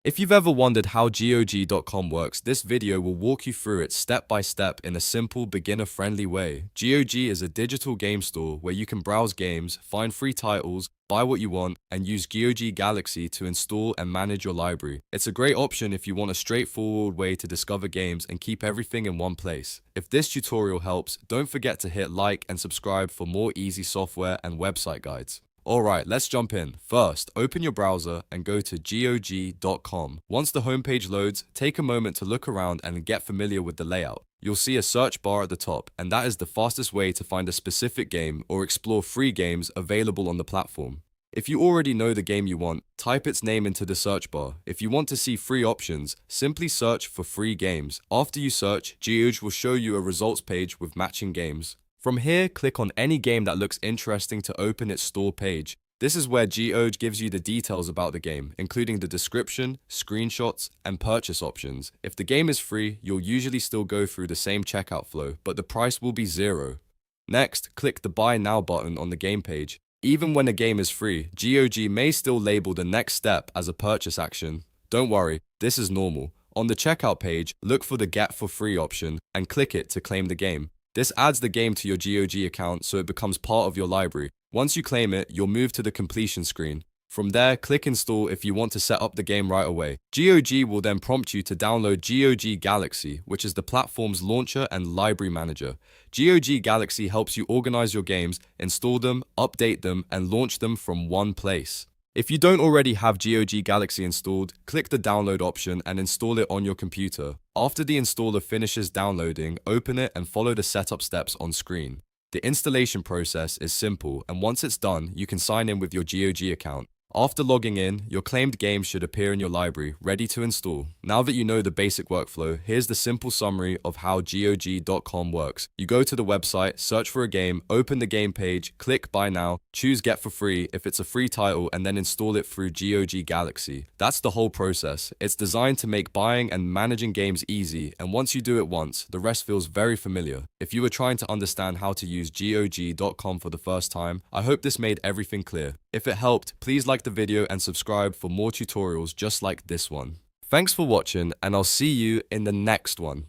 If you've ever wondered how GOG.com works, this video will walk you through it step by step in a simple, beginner-friendly way. GOG is a digital game store where you can browse games, find free titles, buy what you want, and use GOG Galaxy to install and manage your library. It's a great option if you want a straightforward way to discover games and keep everything in one place. If this tutorial helps, don't forget to hit like and subscribe for more easy software and website guides. Alright, let's jump in. First, open your browser and go to GOG.com. Once the homepage loads, take a moment to look around and get familiar with the layout. You'll see a search bar at the top, and that is the fastest way to find a specific game or explore free games available on the platform. If you already know the game you want, type its name into the search bar. If you want to see free options, simply search for free games. After you search, GOG will show you a results page with matching games. From here, click on any game that looks interesting to open its store page. This is where GOG gives you the details about the game, including the description, screenshots, and purchase options. If the game is free, you'll usually still go through the same checkout flow, but the price will be $0. Next, click the Buy Now button on the game page. Even when a game is free, GOG may still label the next step as a purchase action. Don't worry, this is normal. On the checkout page, look for the Get for Free option and click it to claim the game. This adds the game to your GOG account so it becomes part of your library. Once you claim it, you'll move to the completion screen. From there, click Install if you want to set up the game right away. GOG will then prompt you to download GOG Galaxy, which is the platform's launcher and library manager. GOG Galaxy helps you organize your games, install them, update them, and launch them from one place. If you don't already have GOG Galaxy installed, click the download option and install it on your computer. After the installer finishes downloading, open it and follow the setup steps on screen. The installation process is simple, and once it's done, you can sign in with your GOG account. After logging in, your claimed game should appear in your library, ready to install. Now that you know the basic workflow, here's the simple summary of how GOG.com works. You go to the website, search for a game, open the game page, click Buy Now, choose Get for Free if it's a free title, and then install it through GOG Galaxy. That's the whole process. It's designed to make buying and managing games easy, and once you do it once, the rest feels very familiar. If you were trying to understand how to use GOG.com for the first time, I hope this made everything clear. If it helped, please like the video and subscribe for more tutorials just like this one. Thanks for watching, and I'll see you in the next one.